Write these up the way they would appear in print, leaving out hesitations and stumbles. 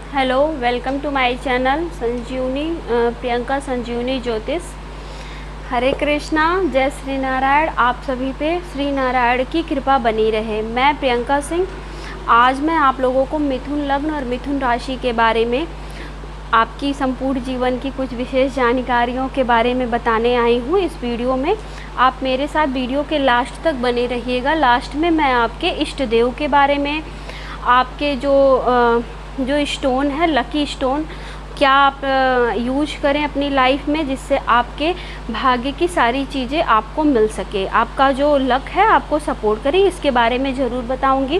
Hello, welcome to my channel Sanjeevani Priyanka Sanjeevani Jyotish. Hare Krishna, जय श्री नारायण। आप सभी पे श्री नारायण की कृपा बनी रहे। मैं प्रियंका सिंह आज मैं आप लोगों को मिथुन लग्न और मिथुन राशि के बारे में आपकी संपूर्ण जीवन की कुछ विशेष जानकारियों के बारे में बताने आई हूँ। इस वीडियो में आप मेरे साथ वीडियो के लास्ट तक बने रहिएगा। लास्ट में मैं आपके इष्ट देव के बारे में, आपके जो स्टोन है, लकी स्टोन, क्या आप यूज करें अपनी लाइफ में जिससे आपके भाग्य की सारी चीज़ें आपको मिल सके, आपका जो लक है आपको सपोर्ट करे, इसके बारे में ज़रूर बताऊंगी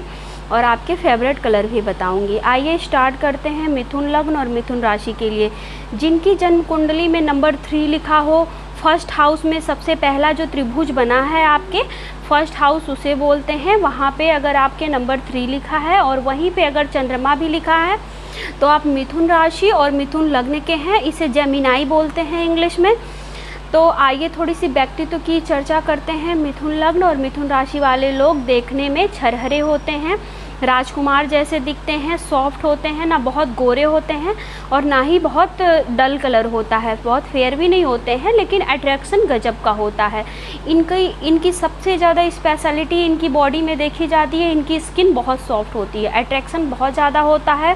और आपके फेवरेट कलर भी बताऊंगी। आइए स्टार्ट करते हैं मिथुन लग्न और मिथुन राशि के लिए। जिनकी जन्म कुंडली में नंबर 3 लिखा हो, फर्स्ट हाउस में सबसे पहला जो त्रिभुज बना है आपके फर्स्ट हाउस उसे बोलते हैं। वहाँ पे अगर आपके नंबर 3 लिखा है और वहीं पे अगर चंद्रमा भी लिखा है तो आप मिथुन राशि और मिथुन लग्न के हैं। इसे जेमिनाई बोलते हैं इंग्लिश में। तो आइए थोड़ी सी व्यक्तित्व की चर्चा करते हैं। मिथुन लग्न और मिथुन राशि वाले लोग देखने में छरहरे होते हैं, राजकुमार जैसे दिखते हैं, सॉफ्ट होते हैं, ना बहुत गोरे होते हैं और ना ही बहुत डल कलर होता है, बहुत फेयर भी नहीं होते हैं, लेकिन अट्रैक्शन गजब का होता है। इनकी सबसे ज़्यादा स्पेशलिटी इनकी बॉडी में देखी जाती है, इनकी स्किन बहुत सॉफ्ट होती है, अट्रैक्शन बहुत ज़्यादा होता है,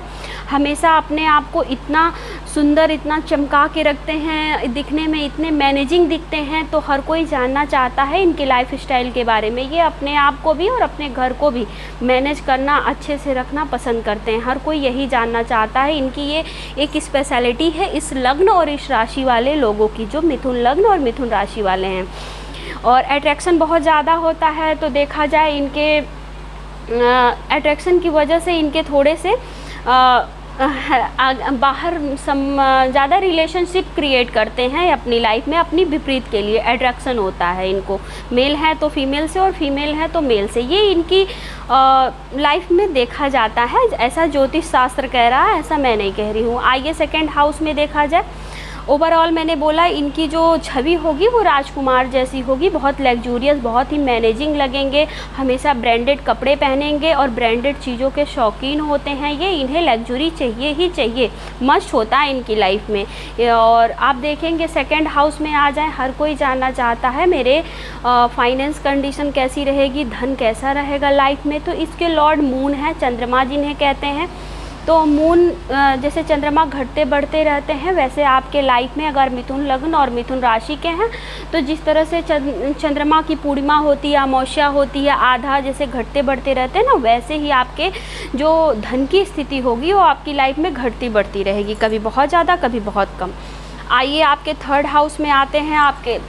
हमेशा अपने आप को इतना सुंदर, इतना चमका के रखते हैं, दिखने में इतने मैनेजिंग दिखते हैं, तो हर कोई जानना चाहता है इनके लाइफ स्टाइल के बारे में। ये अपने आप को भी और अपने घर को भी मैनेज करना, अच्छे से रखना पसंद करते हैं। हर कोई यही जानना चाहता है। इनकी ये एक स्पेशलिटी है इस लग्न और इस राशि वाले लोगों की, जो मिथुन लग्न और मिथुन राशि वाले हैं। और अट्रैक्शन बहुत ज़्यादा होता है। तो देखा जाए इनके अट्रैक्शन की वजह से इनके थोड़े से बाहर ज़्यादा रिलेशनशिप क्रिएट करते हैं अपनी लाइफ में, अपनी विपरीत के लिए अट्रैक्शन होता है इनको। मेल है तो फीमेल से और फीमेल है तो मेल से, ये इनकी लाइफ में देखा जाता है। ऐसा ज्योतिष शास्त्र कह रहा है, ऐसा मैं नहीं कह रही हूँ। आइए सेकंड हाउस में देखा जाए। ओवरऑल मैंने बोला इनकी जो छवि होगी वो राजकुमार जैसी होगी, बहुत लग्जूरियस, बहुत ही मैनेजिंग लगेंगे, हमेशा ब्रांडेड कपड़े पहनेंगे और ब्रांडेड चीज़ों के शौकीन होते हैं ये। इन्हें लग्जरी चाहिए ही चाहिए, मस्ट होता है इनकी लाइफ में। और आप देखेंगे सेकंड हाउस में आ जाए, हर कोई जानना चाहता है मेरे फाइनेंस कंडीशन कैसी रहेगी, धन कैसा रहेगा लाइफ में। तो इसके लॉर्ड मून है, चंद्रमा जिन्हें कहते हैं। तो मून जैसे चंद्रमा घटते बढ़ते रहते हैं, वैसे आपके लाइफ में अगर मिथुन लग्न और मिथुन राशि के हैं तो जिस तरह से चंद्रमा की पूर्णिमा होती है, अमावस्या होती है, आधा जैसे घटते बढ़ते रहते हैं ना, वैसे ही आपके जो धन की स्थिति होगी वो आपकी लाइफ में घटती बढ़ती रहेगी, कभी बहुत ज़्यादा कभी बहुत कम। आइए आपके थर्ड हाउस में आते हैं। आपके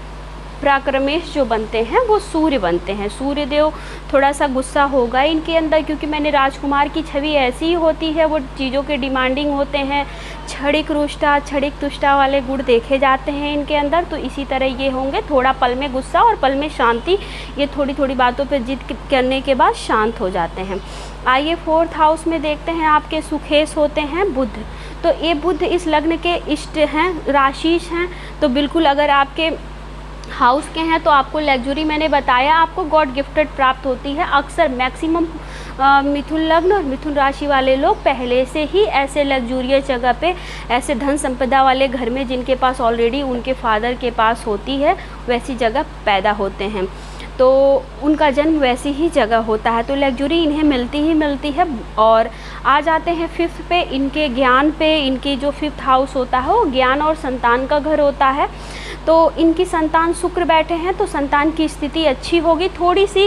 पराक्रमेश जो बनते हैं वो सूर्य बनते हैं। सूर्य देव थोड़ा सा गुस्सा होगा इनके अंदर, क्योंकि मैंने राजकुमार की छवि ऐसी ही होती है, वो चीज़ों के डिमांडिंग होते हैं, क्षणिक रुष्टा, क्षणिक तुष्टा वाले गुण देखे जाते हैं इनके अंदर। तो इसी तरह ये होंगे, थोड़ा पल में गुस्सा और पल में शांति, ये थोड़ी थोड़ी बातों पर जिद करने के बाद शांत हो जाते हैं। आइए फोर्थ हाउस में देखते हैं। आपके सुखेश होते हैं बुध। तो ये बुध इस लग्न के इष्ट हैं, राशिश हैं। तो बिल्कुल अगर आपके हाउस के हैं तो आपको लग्जरी, मैंने बताया आपको गॉड गिफ्टेड प्राप्त होती है। अक्सर मैक्सिमम मिथुन लग्न और मिथुन राशि वाले लोग पहले से ही ऐसे लग्जूरियस जगह पे, ऐसे धन संपदा वाले घर में जिनके पास ऑलरेडी उनके फादर के पास होती है, वैसी जगह पैदा होते हैं। तो उनका जन्म वैसी ही जगह होता है, तो लग्जरी इन्हें मिलती ही मिलती है। और आ जाते हैं फिफ्थ पे, इनके ज्ञान पे। इनकी जो फिफ्थ हाउस होता है वो ज्ञान और संतान का घर होता है। तो इनकी संतान शुक्र बैठे हैं तो संतान की स्थिति अच्छी होगी। थोड़ी सी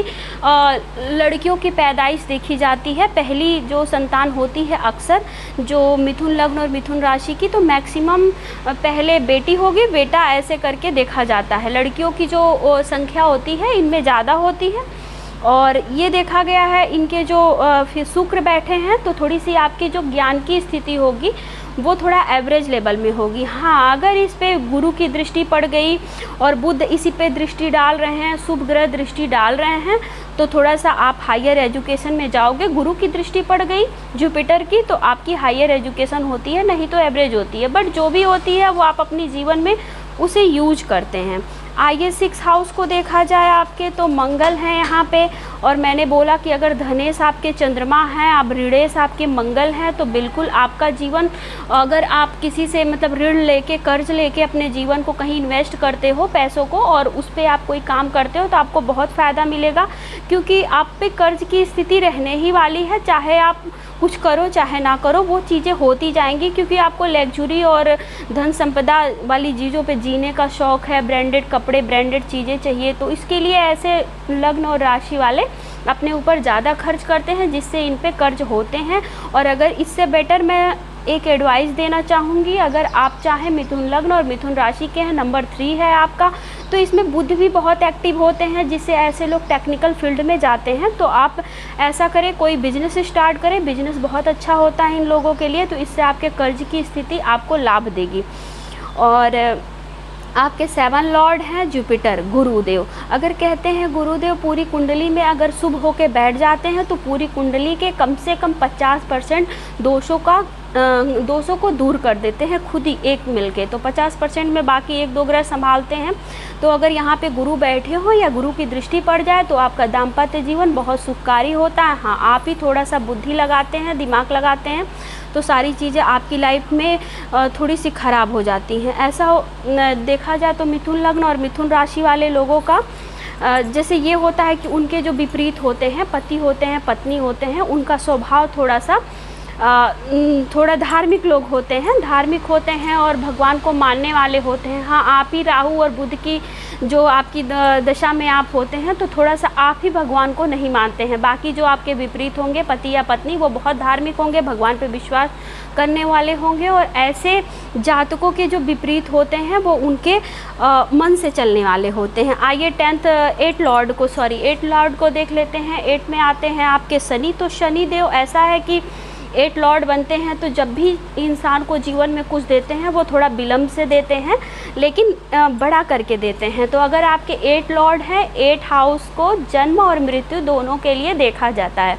लड़कियों की पैदाइश देखी जाती है। पहली जो संतान होती है अक्सर जो मिथुन लग्न और मिथुन राशि की, तो मैक्सिमम पहले बेटी होगी, बेटा ऐसे करके देखा जाता है। लड़कियों की जो संख्या होती है इनमें ज़्यादा होती है। और ये देखा गया है इनके जो फिर शुक्र बैठे हैं तो थोड़ी सी आपकी जो ज्ञान की स्थिति होगी वो थोड़ा एवरेज लेवल में होगी। हाँ, अगर इस पे गुरु की दृष्टि पड़ गई और बुध इसी पे दृष्टि डाल रहे हैं, शुभ ग्रह दृष्टि डाल रहे हैं, तो थोड़ा सा आप हायर एजुकेशन में जाओगे। गुरु की दृष्टि पड़ गई जुपिटर की तो आपकी हायर एजुकेशन होती है, नहीं तो एवरेज होती है। बट जो भी होती है वो आप अपनी जीवन में उसे यूज करते हैं। आइए 6 हाउस को देखा जाए आपके, तो मंगल हैं यहाँ पे, और मैंने बोला कि अगर धनेश आपके चंद्रमा हैं, अब ऋणेश आपके मंगल हैं, तो बिल्कुल आपका जीवन, अगर आप किसी से मतलब ऋण लेके कर्ज लेके अपने जीवन को कहीं इन्वेस्ट करते हो पैसों को, और उस पर आप कोई काम करते हो, तो आपको बहुत फ़ायदा मिलेगा, क्योंकि आप पे कर्ज की स्थिति रहने ही वाली है। चाहे आप कुछ करो चाहे ना करो, वो चीज़ें होती जाएंगी, क्योंकि आपको लग्जरी और धन संपदा वाली चीज़ों पे जीने का शौक़ है, ब्रांडेड कपड़े ब्रांडेड चीज़ें चाहिए, तो इसके लिए ऐसे लग्न और राशि वाले अपने ऊपर ज़्यादा खर्च करते हैं, जिससे इन पे कर्ज होते हैं। और अगर इससे बेटर मैं एक एडवाइस देना चाहूँगी, अगर आप चाहें, मिथुन लग्न और मिथुन राशि के हैं, नंबर 3 है आपका, तो इसमें बुध भी बहुत एक्टिव होते हैं, जिससे ऐसे लोग टेक्निकल फील्ड में जाते हैं। तो आप ऐसा करें, कोई बिजनेस स्टार्ट करें, बिजनेस बहुत अच्छा होता है इन लोगों के लिए, तो इससे आपके कर्ज की स्थिति आपको लाभ देगी। और आपके 7 लॉर्ड हैं जुपिटर, गुरुदेव। अगर कहते हैं गुरुदेव पूरी कुंडली में अगर शुभ होके बैठ जाते हैं, तो पूरी कुंडली के कम से कम 50% दोषों को दूर कर देते हैं खुद ही एक मिलके, तो 50% में बाकी 1-2 ग्रह संभालते हैं। तो अगर यहाँ पे गुरु बैठे हो या गुरु की दृष्टि पड़ जाए, तो आपका दाम्पत्य जीवन बहुत सुखकारी होता है। हाँ, आप ही थोड़ा सा बुद्धि लगाते हैं, दिमाग लगाते हैं, तो सारी चीज़ें आपकी लाइफ में थोड़ी सी ख़राब हो जाती हैं। ऐसा देखा जाए तो मिथुन लग्न और मिथुन राशि वाले लोगों का जैसे ये होता है कि उनके जो विपरीत होते हैं, पति होते हैं, पत्नी होते हैं, उनका स्वभाव थोड़ा धार्मिक लोग होते हैं, धार्मिक होते हैं और भगवान को मानने वाले होते हैं। हाँ, आप ही राहु और बुध की जो आपकी दशा में आप होते हैं, तो थोड़ा सा आप ही भगवान को नहीं मानते हैं। बाकी जो आपके विपरीत होंगे, पति या पत्नी, वो बहुत धार्मिक होंगे, भगवान पे विश्वास करने वाले होंगे, और ऐसे जातकों के जो विपरीत होते हैं वो उनके मन से चलने वाले होते हैं। आइए 8 लॉर्ड को देख लेते हैं। 8 में आते हैं आपके शनि। तो शनि देव ऐसा है कि 8 लॉर्ड बनते हैं, तो जब भी इंसान को जीवन में कुछ देते हैं, वो थोड़ा विलम्ब से देते हैं, लेकिन बड़ा करके देते हैं। तो अगर आपके 8 लॉर्ड हैं, 8 हाउस को जन्म और मृत्यु दोनों के लिए देखा जाता है।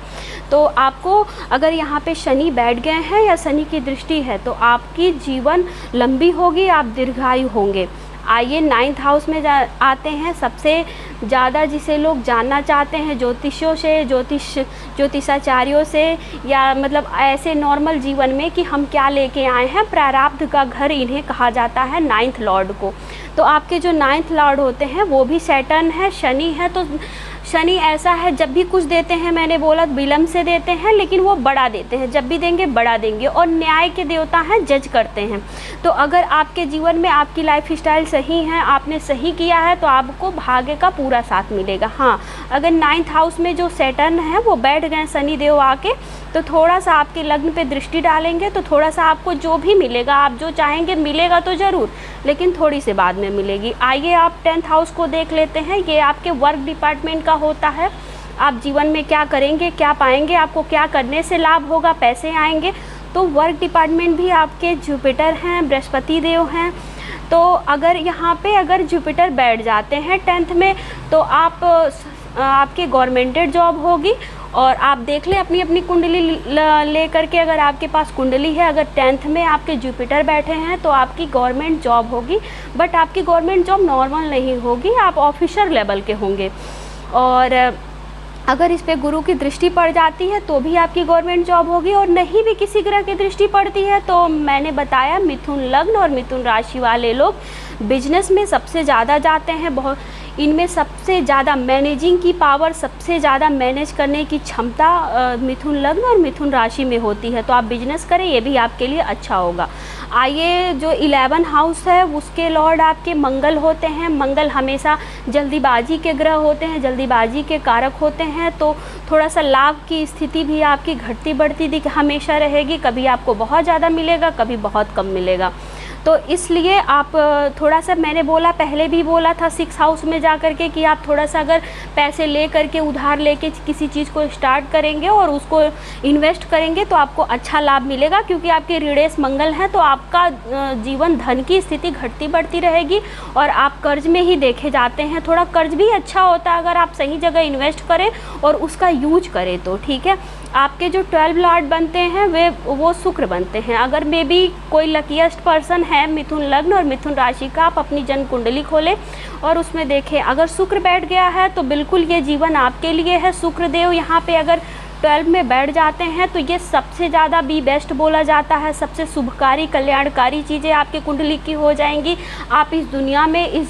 तो आपको अगर यहाँ पे शनि बैठ गए हैं या शनि की दृष्टि है, तो आपकी जीवन लंबी होगी, आप दीर्घायु होंगे। आइए 9th हाउस में आते हैं। सबसे ज़्यादा जिसे लोग जानना चाहते हैं ज्योतिषों से, ज्योतिषाचार्यों से, या मतलब ऐसे नॉर्मल जीवन में कि हम क्या लेके आए हैं, प्रारब्ध का घर इन्हें कहा जाता है 9th लॉर्ड को। तो आपके जो 9th लॉर्ड होते हैं वो भी सैटर्न है, शनि है। तो शनि ऐसा है, जब भी कुछ देते हैं, मैंने बोला विलम्ब से देते हैं, लेकिन वो बड़ा देते हैं, जब भी देंगे बड़ा देंगे, और न्याय के देवता हैं, जज करते हैं। तो अगर आपके जीवन में आपकी लाइफ स्टाइल सही है, आपने सही किया है, तो आपको भाग्य का पूरा साथ मिलेगा। हाँ, अगर 9th हाउस में जो सैटर्न है वो बैठ गए शनि देव आके, तो थोड़ा सा आपके लग्न पे दृष्टि डालेंगे, तो थोड़ा सा आपको जो भी मिलेगा, आप जो चाहेंगे मिलेगा तो ज़रूर, लेकिन थोड़ी से बाद में मिलेगी। आइए आप 10th हाउस को देख लेते हैं। ये आपके वर्क डिपार्टमेंट का होता है। आप जीवन में क्या करेंगे, क्या पाएंगे, आपको क्या करने से लाभ होगा, पैसे आएंगे। तो वर्क डिपार्टमेंट भी आपके जुपिटर हैं, बृहस्पति देव हैं। तो अगर यहाँ पे अगर जुपिटर बैठ जाते हैं 10th में, तो आपके गवर्नमेंटेड जॉब होगी। और आप देख लें अपनी अपनी कुंडली ले करके, अगर आपके पास कुंडली है, अगर 10th में आपके जुपिटर बैठे हैं, तो आपकी गवर्नमेंट जॉब होगी। बट आपकी गवर्नमेंट जॉब नॉर्मल नहीं होगी, आप ऑफिसर लेवल के होंगे। और अगर इस पे गुरु की दृष्टि पड़ जाती है, तो भी आपकी गवर्नमेंट जॉब होगी। और नहीं भी किसी ग्रह की दृष्टि पड़ती है, तो मैंने बताया मिथुन लग्न और मिथुन राशि वाले लोग बिजनेस में सबसे ज़्यादा जाते हैं। बहुत इनमें सबसे ज़्यादा मैनेजिंग की पावर, सबसे ज़्यादा मैनेज करने की क्षमता मिथुन लग्न और मिथुन राशि में होती है। तो आप बिजनेस करें, ये भी आपके लिए अच्छा होगा। आइए जो 11 हाउस है, उसके लॉर्ड आपके मंगल होते हैं। मंगल हमेशा जल्दीबाजी के ग्रह होते हैं, जल्दीबाजी के कारक होते हैं। तो थोड़ा सा लाभ की स्थिति भी आपकी घटती बढ़ती हमेशा रहेगी। कभी आपको बहुत ज़्यादा मिलेगा, कभी बहुत कम मिलेगा। तो इसलिए आप थोड़ा सा, मैंने बोला, पहले भी बोला था 6 हाउस में जा कर के, कि आप थोड़ा सा अगर पैसे ले करके, उधार लेके किसी चीज़ को स्टार्ट करेंगे और उसको इन्वेस्ट करेंगे, तो आपको अच्छा लाभ मिलेगा। क्योंकि आपके ऋणेश मंगल हैं, तो आपका जीवन धन की स्थिति घटती बढ़ती रहेगी और आप कर्ज में ही देखे जाते हैं। थोड़ा कर्ज भी अच्छा होता है अगर आप सही जगह इन्वेस्ट करें और उसका यूज करें तो, ठीक है। आपके जो 12 लॉर्ड बनते हैं वो शुक्र बनते हैं। अगर मे बी कोई लकीएस्ट पर्सन है मिथुन लग्न और मिथुन राशि का, आप अपनी जन्म कुंडली खोलें और उसमें देखें, अगर शुक्र बैठ गया है तो बिल्कुल ये जीवन आपके लिए है। शुक्र देव यहाँ पे अगर 12 में बैठ जाते हैं तो ये सबसे ज़्यादा बी बेस्ट बोला जाता है, सबसे शुभकारी कल्याणकारी चीज़ें आपकी कुंडली की हो जाएंगी। आप इस दुनिया में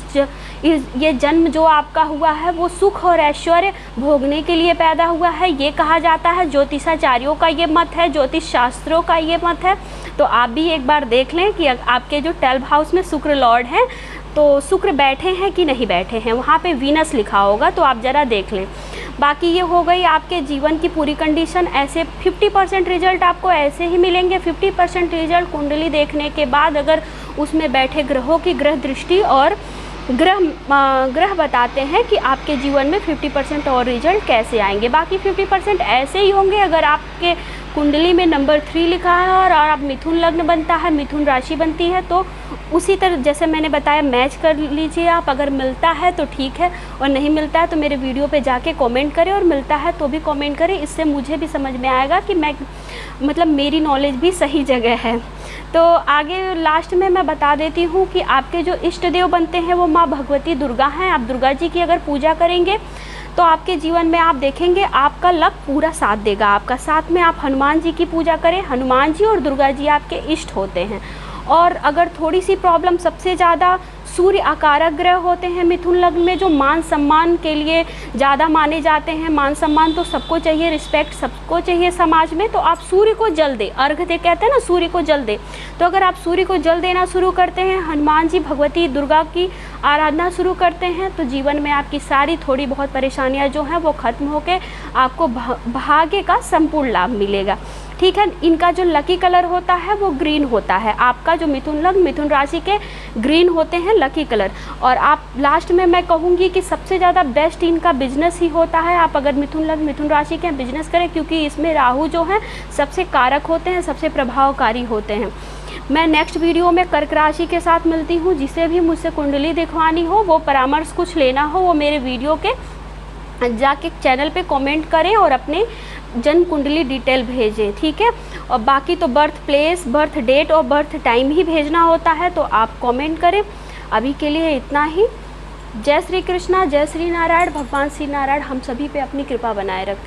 ये जन्म जो आपका हुआ है वो सुख और ऐश्वर्य भोगने के लिए पैदा हुआ है, ये कहा जाता है। ज्योतिषाचार्यों का ये मत है, ज्योतिष शास्त्रों का ये मत है। तो आप भी एक बार देख लें कि आपके जो 12 हाउस में शुक्र लॉर्ड हैं तो शुक्र बैठे हैं कि नहीं बैठे हैं, वहाँ पे वीनस लिखा होगा, तो आप ज़रा देख लें। बाकी ये हो गई आपके जीवन की पूरी कंडीशन। ऐसे 50% रिजल्ट आपको ऐसे ही मिलेंगे। 50% रिजल्ट कुंडली देखने के बाद अगर उसमें बैठे ग्रहों की ग्रह दृष्टि और ग्रह बताते हैं कि आपके जीवन में 50% और रिजल्ट कैसे आएंगे। बाकी 50% ऐसे ही होंगे अगर आपके कुंडली में नंबर 3 लिखा है और आप मिथुन लग्न बनता है, मिथुन राशि बनती है, तो उसी तरह जैसे मैंने बताया मैच कर लीजिए आप। अगर मिलता है तो ठीक है और नहीं मिलता है तो मेरे वीडियो पे जाके कमेंट करें, और मिलता है तो भी कमेंट करें। इससे मुझे भी समझ में आएगा कि मैं मतलब मेरी नॉलेज भी सही जगह है। तो आगे लास्ट में मैं बता देती हूँ कि आपके जो इष्ट देव बनते हैं वो माँ भगवती दुर्गा हैं। आप दुर्गा जी की अगर पूजा करेंगे तो आपके जीवन में आप देखेंगे आपका लक पूरा साथ देगा आपका। साथ में आप हनुमान जी की पूजा करें। हनुमान जी और दुर्गा जी आपके इष्ट होते हैं। और अगर थोड़ी सी प्रॉब्लम, सबसे ज़्यादा सूर्य आकारक ग्रह होते हैं मिथुन लग्न में, जो मान सम्मान के लिए ज़्यादा माने जाते हैं। मान सम्मान तो सबको चाहिए, रिस्पेक्ट सबको चाहिए समाज में। तो आप सूर्य को जल दे, अर्घ दे, कहते हैं ना सूर्य को जल दे। तो अगर आप सूर्य को जल देना शुरू करते हैं, हनुमान जी भगवती दुर्गा की आराधना शुरू करते हैं, तो जीवन में आपकी सारी थोड़ी बहुत परेशानियां जो हैं वो ख़त्म होकर आपको भाग्य का संपूर्ण लाभ मिलेगा। ठीक है। इनका जो लकी कलर होता है वो ग्रीन होता है। आपका जो मिथुन लग्न मिथुन राशि के ग्रीन होते हैं लकी कलर। और आप लास्ट में मैं कहूँगी कि सबसे ज़्यादा बेस्ट इनका बिजनेस ही होता है। आप अगर मिथुन लग्न मिथुन राशि के बिजनेस करें, क्योंकि इसमें राहु जो है सबसे कारक होते हैं, सबसे प्रभावकारी होते हैं। मैं नेक्स्ट वीडियो में कर्क राशि के साथ मिलती हूँ। जिसे भी मुझसे कुंडली दिखवानी हो, वो परामर्श कुछ लेना हो, वो मेरे वीडियो के जाके चैनल पे कमेंट करें और अपने जन्म कुंडली डिटेल भेजें। ठीक है। और बाकी तो बर्थ प्लेस, बर्थ डेट और बर्थ टाइम ही भेजना होता है, तो आप कमेंट करें। अभी के लिए इतना ही। जय श्री कृष्णा, जय श्री नारायण। भगवान श्री नारायण हम सभी पे अपनी कृपा बनाए रखें।